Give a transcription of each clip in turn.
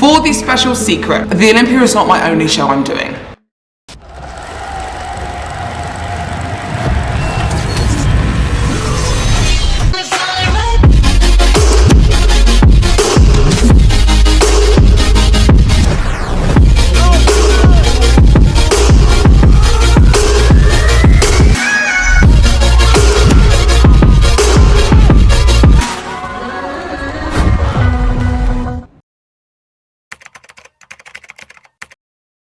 For the special secret, the Olympia is not my only show I'm doing.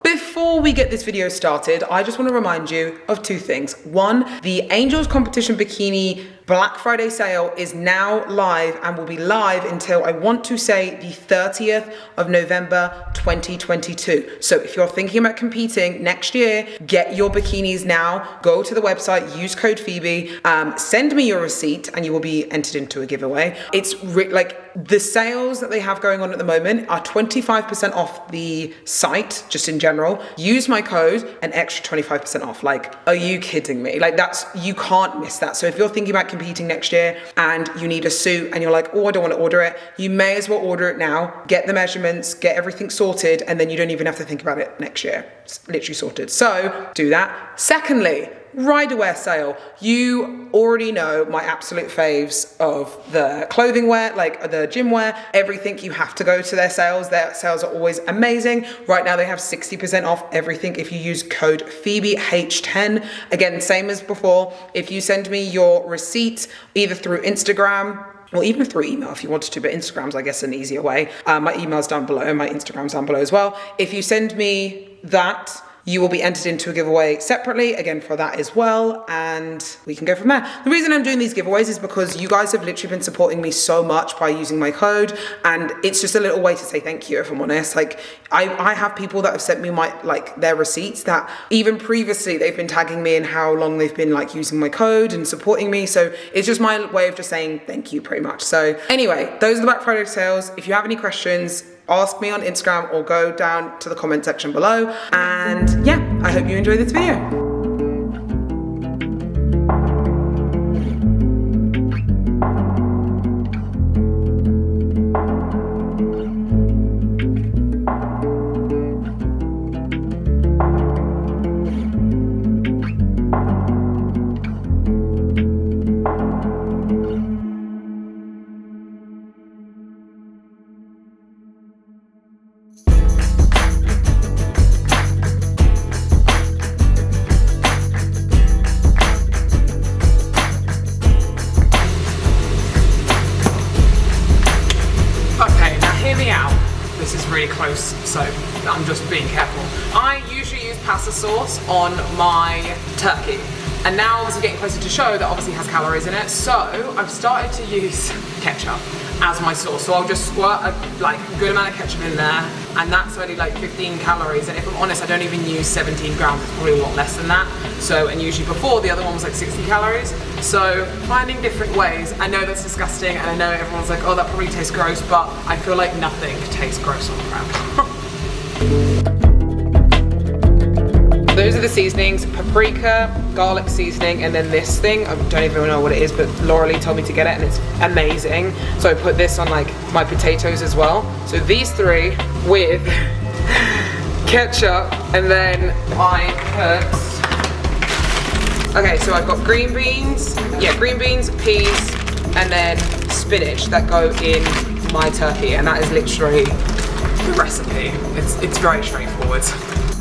Before we get this video started, I just want to remind you of two things. One, the Angels Competition Bikini Black Friday sale is now live and will be live until, I want to say, the 30th of November 2022. So if you're thinking about competing next year, get your bikinis now. Go to the website, use code Phoebe, send me your receipt and you will be entered into a giveaway. It's like the sales that they have going on at the moment are 25% off the site, just in general. Use my code, an extra 25% off. Like, are you kidding me? Like, you can't miss that. So if you're thinking about competing next year and you need a suit and you're like, oh, I don't want to order it, you may as well order it now, get the measurements, get everything sorted, and then you don't even have to think about it next year. It's literally sorted. So do that. Secondly, Riderwear sale. You already know my absolute faves of the clothing wear, like the gym wear, everything. You have to go to their sales. Their sales are always amazing. Right now they have 60% off everything if you use code PhoebeH10. Again, same as before. If you send me your receipt either through Instagram, or even through email if you wanted to, but Instagram's, I guess, an easier way. My email's down below, my Instagram's down below as well. If you send me that, you will be entered into a giveaway separately, again, for that as well, and we can go from there. The reason I'm doing these giveaways is because you guys have literally been supporting me so much by using my code, and it's just a little way to say thank you, if I'm honest. Like, I have people that have sent me their receipts that even previously they've been tagging me in how long they've been using my code and supporting me, so it's just my way of just saying thank you, pretty much. So anyway, those are the Black Friday sales. If you have any questions, ask me on Instagram or go down to the comment section below. And yeah, I hope you enjoy this video. Really close, so I'm just being careful. I usually use pasta sauce on my turkey, and now obviously getting closer to show that obviously has calories in it, so I've started to use ketchup as my sauce. So I'll just squirt a good amount of ketchup in there, and that's only 15 calories, and if I'm honest, I don't even use 17 grams, it's probably a lot less than that. So, and usually before, the other one was 60 calories. So finding different ways. I know that's disgusting, and I know everyone's like, oh, that probably tastes gross, but I feel like nothing tastes gross on crab. Those are the seasonings: paprika, garlic seasoning, and then this thing, I don't even know what it is, but Laura Lee told me to get it and it's amazing. So I put this on my potatoes as well. So these three with ketchup, and then I put, okay, so I've got green beans, peas, and then spinach that go in my turkey, and that is literally the recipe. It's very straightforward.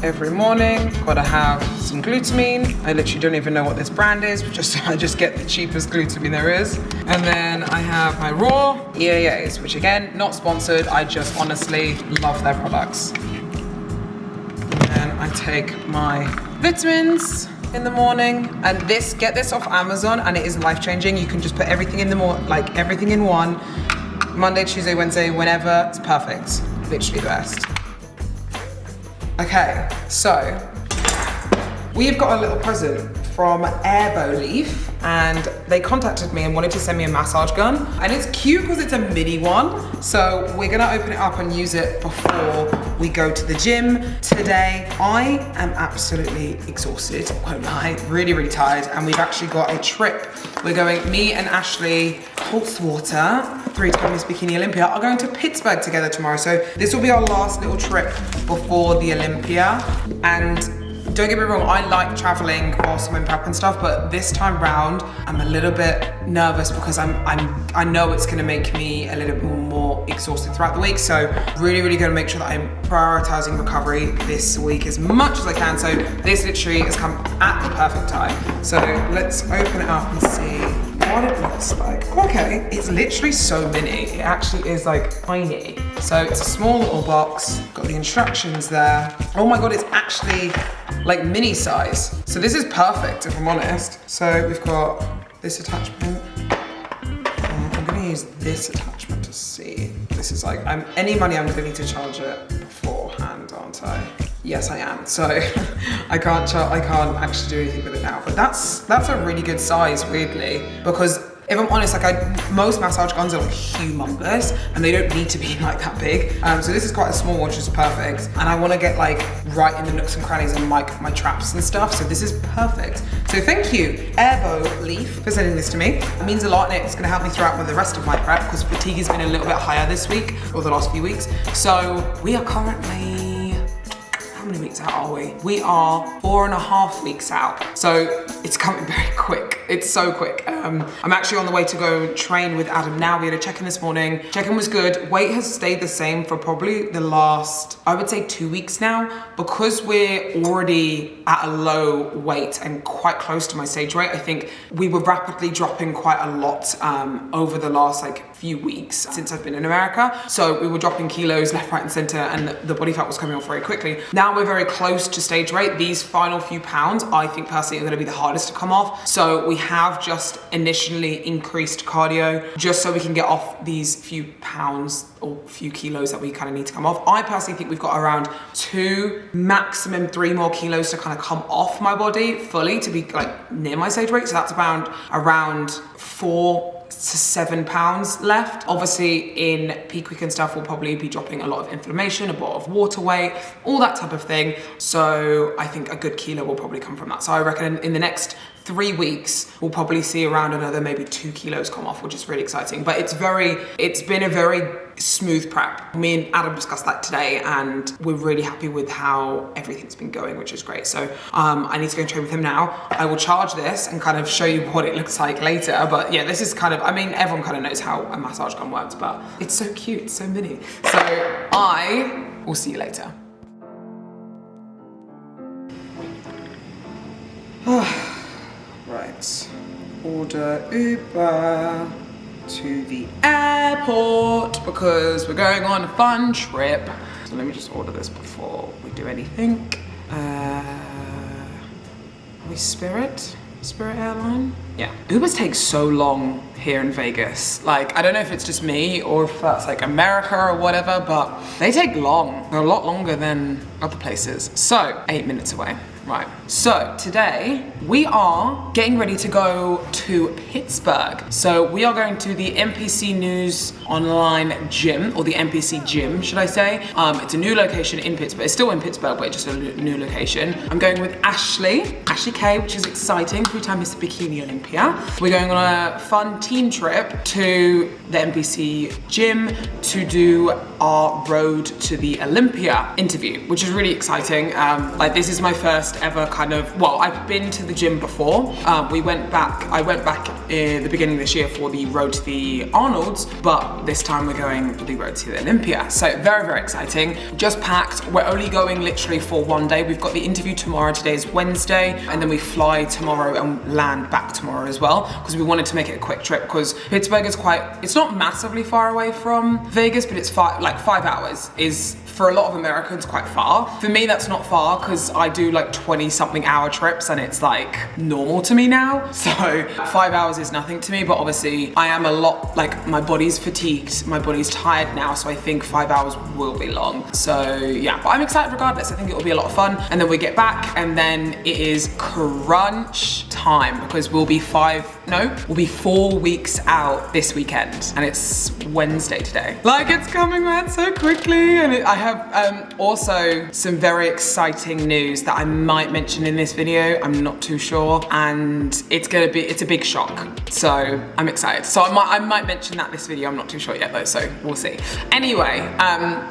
Every morning, gotta have some glutamine. I literally don't even know what this brand is, I just get the cheapest glutamine there is. And then I have my raw EAAs, which again, not sponsored, I just honestly love their products. And then I take my vitamins in the morning, and get this off Amazon, and it is life-changing. You can just put everything in everything in one, Monday, Tuesday, Wednesday, whenever, it's perfect. Literally the best. Okay, so we've got a little present from Airbo Leaf, and they contacted me and wanted to send me a massage gun. And it's cute because it's a mini one. So we're gonna open it up and use it before we go to the gym today. I am absolutely exhausted, won't lie, really, really tired. And we've actually got a trip. We're going, me and Ashley Holtzwater, 3-time Miss Bikini Olympia, are going to Pittsburgh together tomorrow. So this will be our last little trip before the Olympia. And don't get me wrong, I like traveling whilst I'm in prep and stuff, but this time round, I'm a little bit nervous because I know it's gonna make me a little bit more exhausted throughout the week. So really, really gonna make sure that I'm prioritizing recovery this week as much as I can. So this literally has come at the perfect time. So let's open it up and see what it looks like. Okay, it's literally so mini. It actually is like tiny. So it's a small little box, got the instructions there. Oh my God, it's actually like mini size. So this is perfect if I'm honest. So we've got this attachment. I'm gonna use this attachment to see. This is like, any money I'm gonna need to charge it beforehand, aren't I? Yes, I am. So I can't actually do anything with it now. But that's a really good size, weirdly, because if I'm honest, like most massage guns are like humongous and they don't need to be like that big. So this is quite a small one, which is perfect. And I want to get like right in the nooks and crannies and my traps and stuff. So this is perfect. So thank you, Airbo Leaf, for sending this to me. It means a lot and it's going to help me throughout with the rest of my prep because fatigue has been a little bit higher this week or the last few weeks. So we are currently, how many weeks out are we? We are 4.5 weeks out. So it's coming very quick. It's so quick. I'm actually on the way to go train with Adam now. We had a check-in this morning. Check-in was good. Weight has stayed the same for probably the last, I would say 2 weeks now. Because we're already at a low weight and quite close to my stage weight, I think we were rapidly dropping quite a lot over the last like few weeks since I've been in America. So we were dropping kilos left, right, and center, and the body fat was coming off very quickly. Now we're very close to stage weight. These final few pounds, I think personally, are gonna be the hardest to come off. So we have just initially increased cardio just so we can get off these few pounds or few kilos that we kind of need to come off. I personally think we've got around 2, maximum 3 more kilos to kind of come off my body fully to be like near my stage weight. So that's around 4 to 7 pounds left. Obviously in peak week and stuff, we'll probably be dropping a lot of inflammation, a bottle of water weight, all that type of thing. So I think a good kilo will probably come from that. So I reckon in the next 3 weeks, we'll probably see around another maybe 2 kilos come off, which is really exciting. But it's been a very smooth prep. Me and Adam discussed that today and we're really happy with how everything's been going, which is great. So I need to go and train with him now. I will charge this and kind of show you what it looks like later. But yeah, this is kind of, I mean, everyone kind of knows how a massage gun works, but it's so cute, it's so mini. So I will see you later. Right, order Uber to the airport because we're going on a fun trip. So let me just order this before we do anything. Are we Spirit Airline? Yeah. Ubers take so long here in Vegas. Like, I don't know if it's just me or if that's like America or whatever, but they take long. They're a lot longer than other places. So, 8 minutes away. Right, so today we are getting ready to go to Pittsburgh. So we are going to the NPC News Online Gym, or the NPC Gym, should I say. It's a new location in Pittsburgh. It's still in Pittsburgh, but just a new location. I'm going with Ashley K, which is exciting, 3-time Miss Bikini Olympia. We're going on a fun team trip to the NPC Gym to do our road to the Olympia interview, which is really exciting. Like, this is my first ever kind of, well, I've been to the gym before. I went back in the beginning of this year for the road to the Arnold's, but this time we're going for the road to the Olympia. So very, very exciting. Just packed. We're only going literally for 1 day. We've got the interview tomorrow. Today is Wednesday, and then we fly tomorrow and land back tomorrow as well, because we wanted to make it a quick trip because Pittsburgh is it's not massively far away from Vegas, but it's 5 hours is, for a lot of Americans, quite far. For me, that's not far because I do like 20 something hour trips and it's like normal to me now. So 5 hours is nothing to me, but obviously I am a lot, like my body's fatigued, my body's tired now. So I think 5 hours will be long. So yeah, but I'm excited regardless. I think it will be a lot of fun. And then we get back and then it is crunch time because we'll be 4 weeks out this weekend and it's Wednesday today. Like it's coming around so quickly. And I have also some very exciting news that I might mention in this video. I'm not too sure. And it's a big shock. So I'm excited. So I might mention that this video. I'm not too sure yet though, so we'll see. Anyway,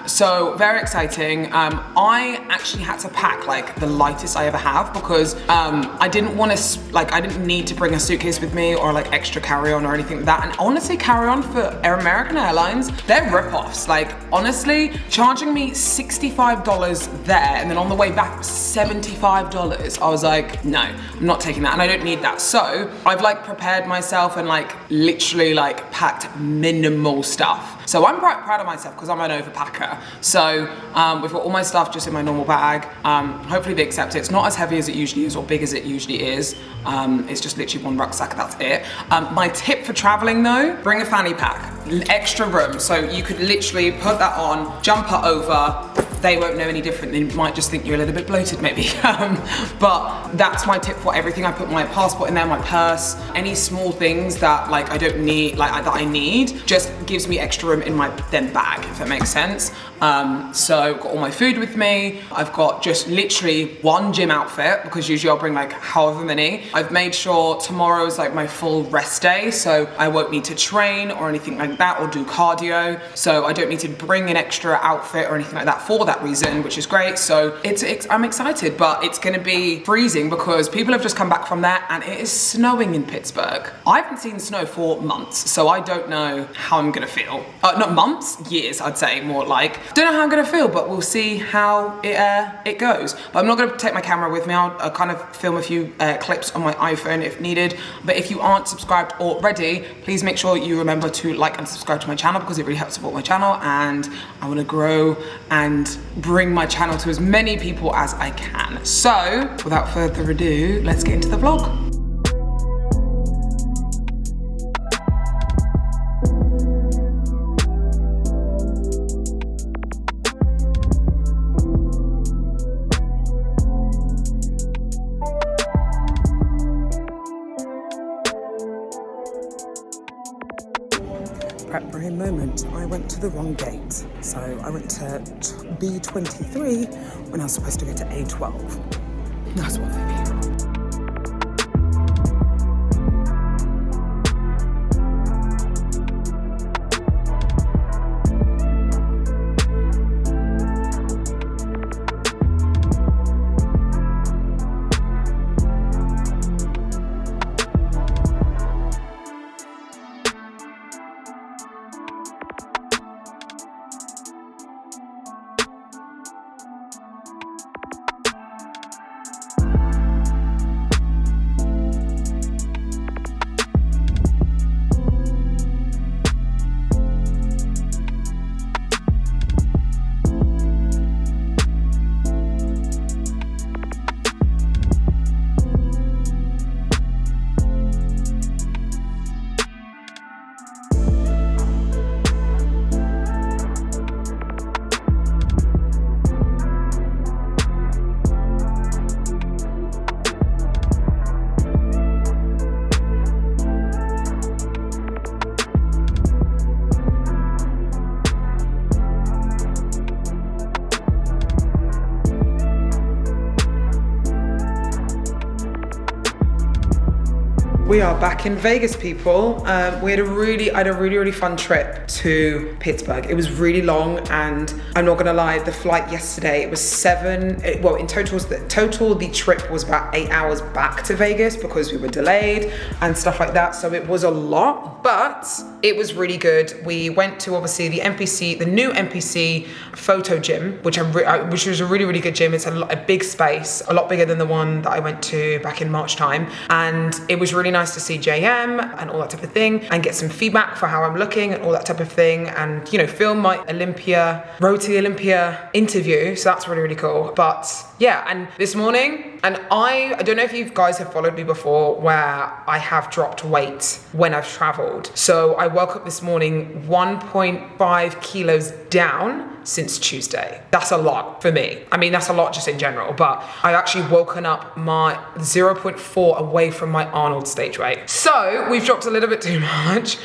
so very exciting. I actually had to pack like the lightest I ever have because I didn't want to, I didn't need to bring a suitcase with me or like extra carry-on or anything like that. And honestly, carry-on for American Airlines, they're rip-offs. Like honestly, charging me $65 there and then on the way back $75. I was like, no, I'm not taking that and I don't need that. So I've like prepared myself and like literally like packed minimal stuff. So I'm quite proud of myself because I'm an overpacker. So we've got all my stuff just in my normal bag. Hopefully they accept it. It's not as heavy as it usually is or big as it usually is. It's just literally one rucksack, that's it. My tip for traveling though, bring a fanny pack, extra room. So you could literally put that on, jump it over. They won't know any different. They might just think you're a little bit bloated maybe. But that's my tip for everything. I put my passport in there, my purse, any small things that like I don't need, that I need, just gives me extra room in my then bag, if that makes sense. So I've got all my food with me. I've got just literally one gym outfit because usually I'll bring like however many. I've made sure tomorrow is like my full rest day. So I won't need to train or anything like that or do cardio. So I don't need to bring an extra outfit or anything like that for that reason, which is great. So I'm excited, but it's gonna be freezing because people have just come back from there and it is snowing in Pittsburgh. I haven't seen snow for months, so I don't know how I'm gonna feel. Not months, years, I'd say more like. Don't know how I'm gonna feel, but we'll see how it goes. But I'm not gonna take my camera with me. I'll kind of film a few clips on my iPhone if needed. But if you aren't subscribed already, please make sure you remember to like and subscribe to my channel because it really helps support my channel and I wanna grow and bring my channel to as many people as I can. So without further ado, let's get into the vlog. Prep brain moment. I went to the wrong gate. So I went to B23 when I was supposed to go to A12. That's what I mean. We are back in Vegas, people. We had a really really fun trip to Pittsburgh. It was really long, and I'm not gonna lie, the flight yesterday, it was in total the trip was about 8 hours back to Vegas because we were delayed and stuff like that. So it was a lot, but it was really good. We went to obviously the new NPC photo gym, which was a really good gym. It's a big space, a lot bigger than the one that I went to back in March time, and it was really nice nice to see JM and all that type of thing and get some feedback for how I'm looking and all that type of thing, and film my Road to the Olympia interview. So that's really, really cool. But yeah, and this morning, and I don't know if you guys have followed me before, where I have dropped weight when I've traveled. So I woke up this morning 1.5 kilos down since Tuesday. That's a lot for me. I mean, that's a lot just in general, but I've actually woken up my 0.4 away from my Arnold stage weight. So we've dropped a little bit too much.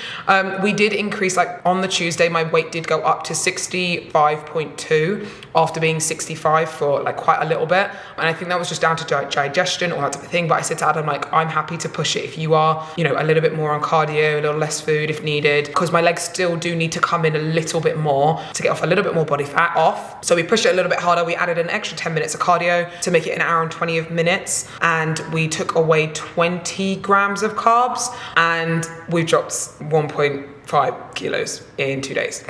We did increase, like on the Tuesday, my weight did go up to 65.2 after being 65 for like quite a little bit. And I think that was just down to digestion, all that type of thing. But I said to Adam, like, I'm happy to push it if you are, a little bit more on cardio, a little less food if needed, because my legs still do need to come in a little bit more to get off a little bit more body fat off. So we pushed it a little bit harder. We added an extra 10 minutes of cardio to make it an hour and 20 minutes. And we took away 20 grams of carbs, and we've dropped 1.5 kilos in 2 days.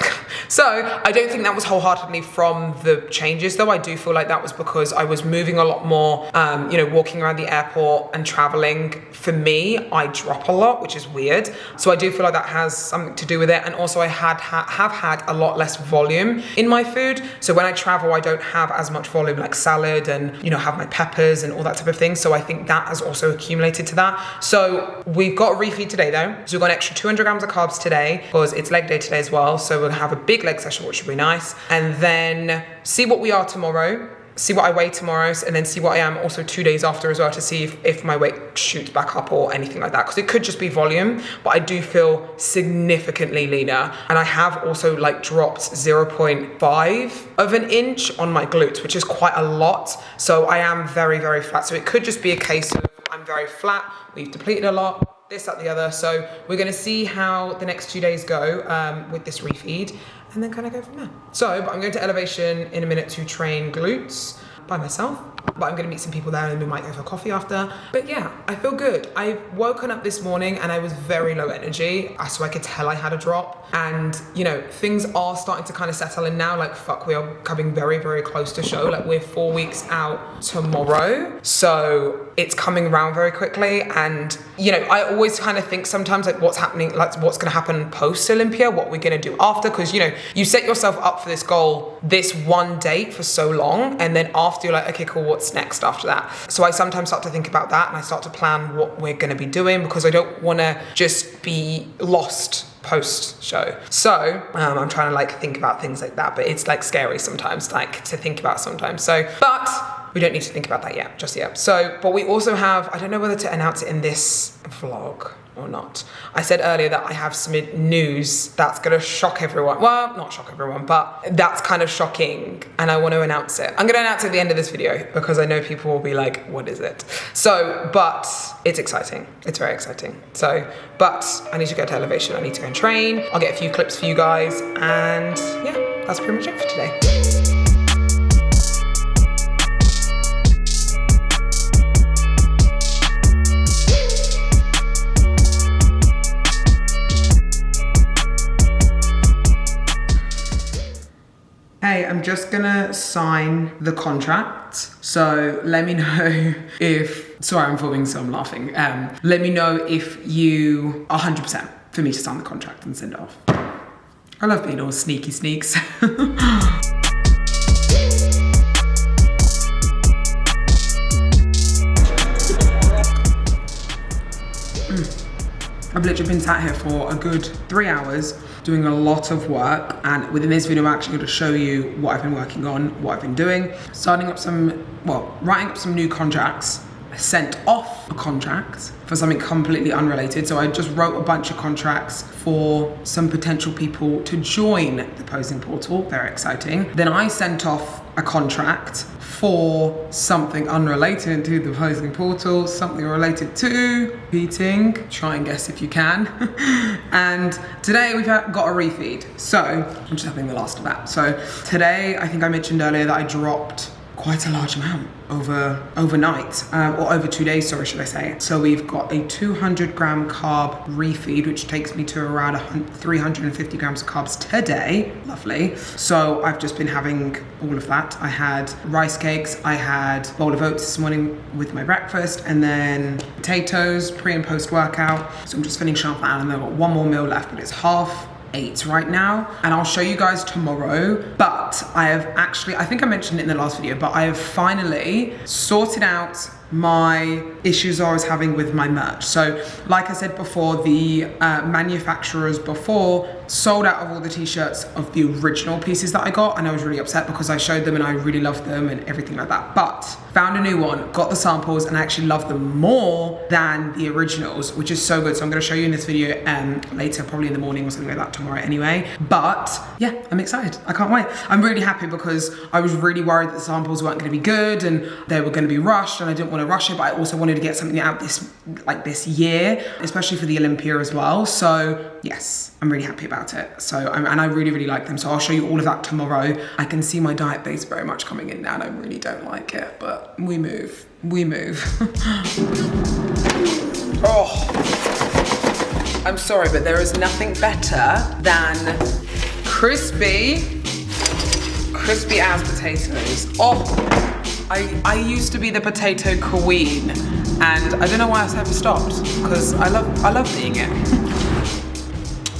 So I don't think that was wholeheartedly from the changes, though. I do feel like that was because I was moving a lot more, walking around the airport and traveling. For me, I drop a lot, which is weird. So I do feel like that has something to do with it. And also I have had a lot less volume in my food. So when I travel, I don't have as much volume, like salad and, have my peppers and all that type of thing. So I think that has also accumulated to that. So we've got a refeed today though. So we've got an extra 200 grams of carbs today because it's leg day today as well. So we'll have a big leg session, which will be nice. And then see what we are tomorrow, see what I weigh tomorrow, and then see what I am also 2 days after as well, to see if my weight shoots back up or anything like that, because it could just be volume, but I do feel significantly leaner. And I have also like dropped 0.5 of an inch on my glutes, which is quite a lot. So I am very, very flat. So it could just be a case of I'm very flat, we've depleted a lot, this, that, the other. So we're going to see how the next 2 days go with this refeed, and then kind of go from there. So, but I'm going to Elevation in a minute to train glutes by myself, but I'm gonna meet some people there and we might go for coffee after. But yeah, I feel good. I've woken up this morning and I was very low energy, so I could tell I had a drop. And things are starting to kind of settle in now. Like, fuck, we are coming very, very close to show. Like, we're 4 weeks out tomorrow, so it's coming around very quickly. And I always kind of think sometimes, like, what's happening, like what's gonna happen post Olympia, what we're gonna do after, because you set yourself up for this goal, this one date for so long, and then after you're like, okay, cool, what's next after that? So I sometimes start to think about that, and I start to plan what we're gonna be doing, because I don't wanna just be lost post show. So I'm trying to like think about things like that, but it's like scary sometimes, like to think about sometimes. So, but we don't need to think about that just yet. So, but we also have, I don't know whether to announce it in this vlog or not. I said earlier that I have some news that's gonna shock everyone. Well, not shock everyone, but that's kind of shocking, and I want to announce it. I'm gonna announce it at the end of this video because I know people will be like, what is it? So, but it's exciting. It's very exciting. So, but I need to go to Elevation. I need to go and train. I'll get a few clips for you guys, and yeah, that's pretty much it for today. Hey, I'm just gonna sign the contract. So let me know if, sorry, I'm filming, so I'm laughing. Let me know if you are 100% for me to sign the contract and send it off. I love being all sneaky sneaks. I've literally been sat here for a good 3 hours doing a lot of work, and within this video I'm actually going to show you what I've been working on, what I've been doing, writing up some new contracts. I sent off a contract for something completely unrelated. So I just wrote a bunch of contracts for some potential people to join the posing portal. Very exciting. Then I sent off a contract for something unrelated to the posing portal, something related to competing. Try and guess if you can. And today we've got a refeed. So I'm just having the last of that. So today, I think I mentioned earlier that I dropped quite a large amount overnight, or over 2 days, sorry, should I say. So we've got a 200 gram carb refeed, which takes me to around 350 grams of carbs today. Lovely. So I've just been having all of that. I had rice cakes, I had a bowl of oats this morning with my breakfast, and then potatoes pre and post workout. So I'm just finishing off that, and I've got one more meal left, but it's 8:30 right now, and I'll show you guys tomorrow. But I have actually, I think I mentioned it in the last video, but I have finally sorted out my issues I was having with my merch. So like I said before, the manufacturers before sold out of all the t-shirts of the original pieces that I got, and I was really upset because I showed them and I really loved them and everything like that. But found a new one, got the samples, and I actually love them more than the originals, which is so good. So I'm going to show you in this video later, probably in the morning or something like that tomorrow anyway. But yeah, I'm excited. I can't wait. I'm really happy because I was really worried that the samples weren't going to be good and they were going to be rushed, and I didn't want to rush it, but I also wanted to get something out this year, especially for the Olympia as well. So yes, I'm really happy about it. So and I really like them. So I'll show you all of that tomorrow. I can see my diet base very much coming in now, and I really don't like it, but we move. Oh, I'm sorry, but there is nothing better than crispy as potatoes. Oh, I used to be the potato queen, and I don't know why I've ever stopped, because I love eating it.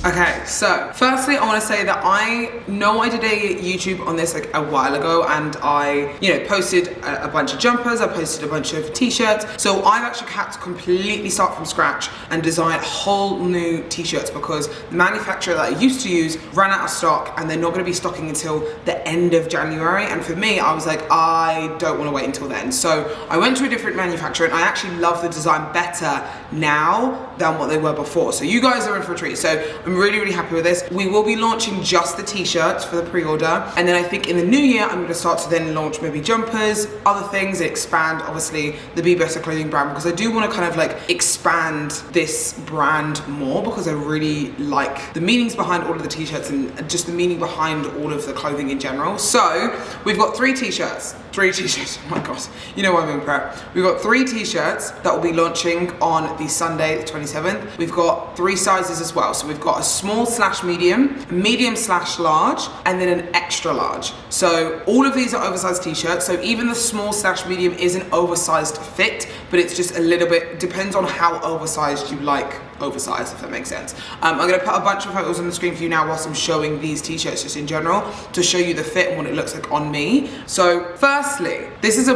Okay, so firstly I want to say that I know I did a YouTube on this like a while ago, and I, posted a bunch of jumpers, I posted a bunch of t-shirts. So I've actually had to completely start from scratch and design whole new t-shirts because the manufacturer that I used to use ran out of stock, and they're not going to be stocking until the end of January. And for me, I was like, I don't want to wait until then. So I went to a different manufacturer, and I actually love the design better now than what they were before. So you guys are in for a treat. So I'm really happy with this. We will be launching just the t-shirts for the pre-order, and then I think in the new year I'm going to start to then launch maybe jumpers, other things, and expand obviously the Be Better clothing brand, because I do want to kind of like expand this brand more, because I really like the meanings behind all of the t-shirts and just the meaning behind all of the clothing in general. So we've got three t-shirts, oh my god, you know I'm in prep. We've got 3 t-shirts that will be launching on the Sunday the 27th. We've got 3 sizes as well. So we've got a small/medium, medium/large, and then an extra large. So all of these are oversized t-shirts. So even the small/medium is an oversized fit, but it's just a little bit, depends on how oversized you like oversized, if that makes sense. I'm going to put a bunch of photos on the screen for you now whilst I'm showing these t-shirts just in general to show you the fit and what it looks like on me. So firstly, this is a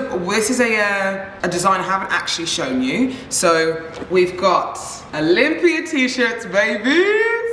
design I haven't actually shown you. So we've got Olympia t-shirts, baby.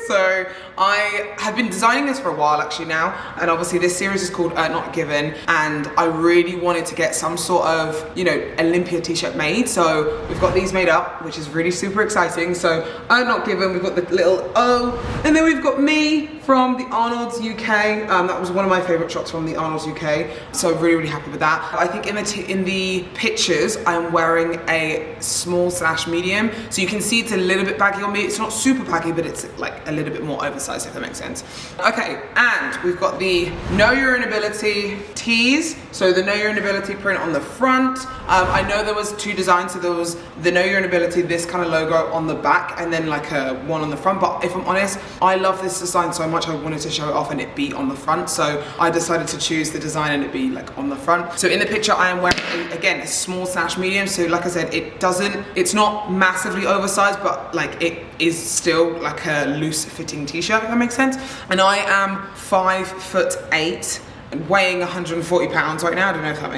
So I have been designing this for a while actually now, and obviously this series is called Not Given, and I really wanted to get some sort of, Olympia t-shirt made. So we've got these made up, which is really super exciting. So Not Given, we've got the little O, and then we've got me from the Arnold's UK. That was one of my favorite shots from the Arnold's UK. So really happy with that. I think in the pictures, I'm wearing a small/medium. So you can see it's a little bit baggy on me. It's not super baggy, but it's like a little bit more oversized, if that makes sense. Okay, and we've got the Know Your Own Ability tees. So the Know Your Own Ability print on the front. I know there was 2 designs. So there was the Know Your Own Ability, this kind of logo on the back, and then like a one on the front. But if I'm honest, I love this design so much, I wanted to show it off and it be on the front. So I decided to choose the design and it be like on the front. So in the picture, I am wearing, again, a small/medium. So like I said, it's not massively oversized, but like it is still like a loose fitting t-shirt, if that makes sense. And I am 5'8" and weighing 140 pounds right now. I don't know if that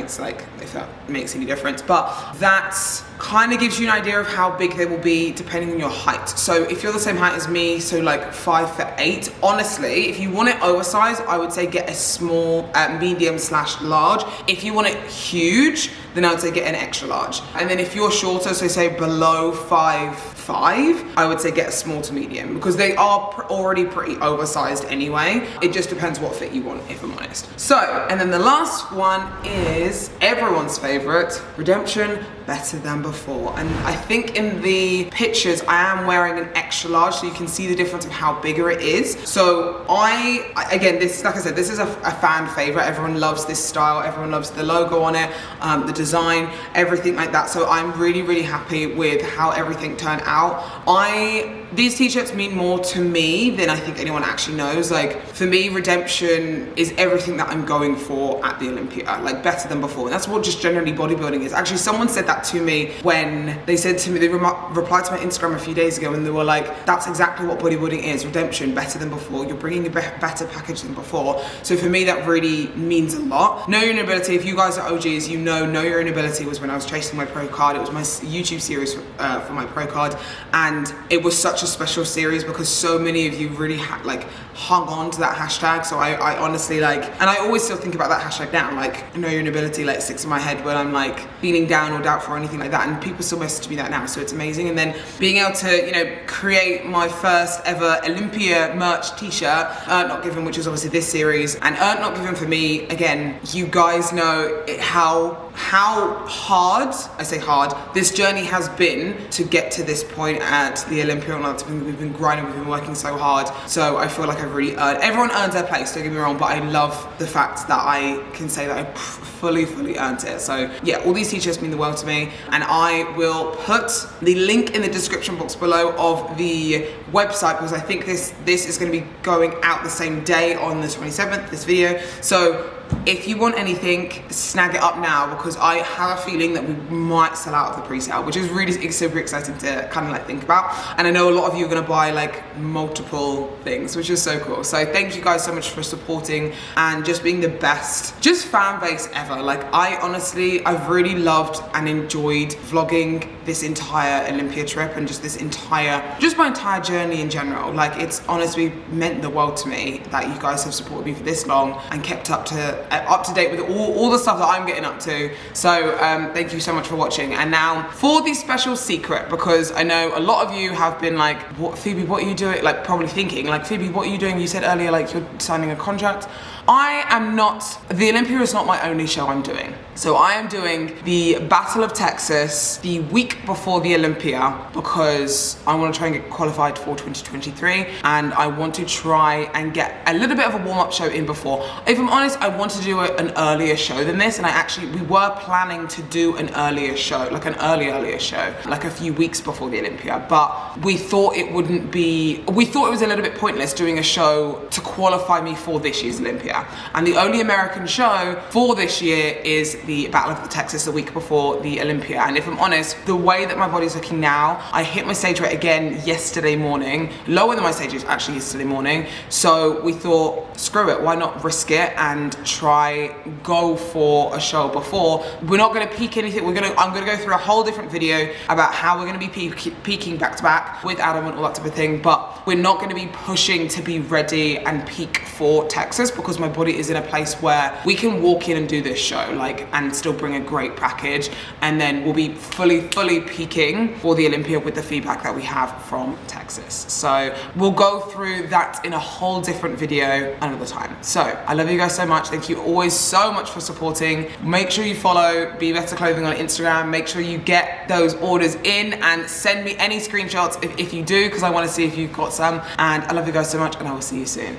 makes any difference, but that's kind of gives you an idea of how big they will be depending on your height. So if you're the same height as me, so like 5'8", honestly, if you want it oversized, I would say get a small, medium/large. If you want it huge, then I would say get an extra large. And then if you're shorter, so say below 5'5", I would say get a small to medium, because they are already pretty oversized anyway. It just depends what fit you want, if I'm honest. So, and then the last one is everyone's favorite, Redemption Better Than Before. And I think in the pictures I am wearing an extra large, so you can see the difference of how bigger it is. So again, this, like I said, this is a fan favorite. Everyone loves this style, everyone loves the logo on it, the design, everything like that. So I'm really, really happy with how everything turned out. These t-shirts mean more to me than I think anyone actually knows. Like, for me, Redemption is everything that I'm going for at the Olympia, like better than before. And that's what just generally bodybuilding is. Actually, someone said that to me when they said to me, they replied to my Instagram a few days ago, and they were like, that's exactly what bodybuilding is, Redemption, better than before. You're bringing a better package than before. So for me, that really means a lot. Know Your Inability, if you guys are OGs, you know Your Inability was when I was chasing my pro card. It was my YouTube series for my pro card, and it was such a special series because so many of you really hung on to that hashtag. So I honestly and I always still think about that hashtag now, like Know Your Inability sticks in my head when I'm like feeling down or doubtful or anything like that, and people still message me that now, so it's amazing. And then being able to create my first ever Olympia merch t-shirt, Earned Not Given, which is obviously this series. And Earned Not Given for me, again, you guys know how hard, I say hard, this journey has been to get to this point at the Olympia. We've been grinding, we've been working so hard. So I feel like I've really everyone earns their place, don't get me wrong, but I love the fact that I can say that I fully earned it. So yeah, all these t-shirts mean the world to me, and I will put the link in the description box below of the website, because I think this is going to be going out the same day on the 27th, this video. So if you want anything, snag it up now, because I have a feeling that we might sell out of the pre-sale, which is really super exciting to kind of think about. And I know a lot of you are going to buy multiple things, which is so cool. So thank you guys so much for supporting and just being the best fan base ever. I've really loved and enjoyed vlogging this entire Olympia trip, and just my entire journey in general. It's honestly meant the world to me that you guys have supported me for this long and kept up to date with all the stuff that I'm getting up to. So thank you so much for watching. And now for the special secret, because I know a lot of you have been like, what, Phoebe, what are you doing? Probably thinking Phoebe, what are you doing? You said earlier you're signing a contract. The Olympia is not my only show I'm doing. So I am doing the Battle of Texas the week before the Olympia, because I want to try and get qualified for 2023, and I want to try and get a little bit of a warm-up show in before. If I'm honest, I want to do an earlier show than this, and we were planning to do an earlier show, an earlier show, a few weeks before the Olympia, but we thought it was a little bit pointless doing a show to qualify me for this year's Olympia. And the only American show for this year is the Battle of Texas the week before the Olympia. And if I'm honest, the way that my body's looking now, I hit my stage weight again yesterday morning, lower than my stage weight actually yesterday morning. So we thought, screw it, why not risk it and go for a show before. We're not gonna peak anything. I'm gonna go through a whole different video about how we're gonna be peaking back to back with Adam and all that type of thing, but we're not gonna be pushing to be ready and peak for Texas, because my body is in a place where we can walk in and do this show and still bring a great package, and then we'll be fully peaking for the Olympia with the feedback that we have from Texas. So we'll go through that in a whole different video another time. So I love you guys so much. Thank you always so much for supporting. Make sure you follow Be Better Clothing on Instagram. Make sure you get those orders in and send me any screenshots if you do, because I want to see if you've got some. And I love you guys so much, and I will see you soon.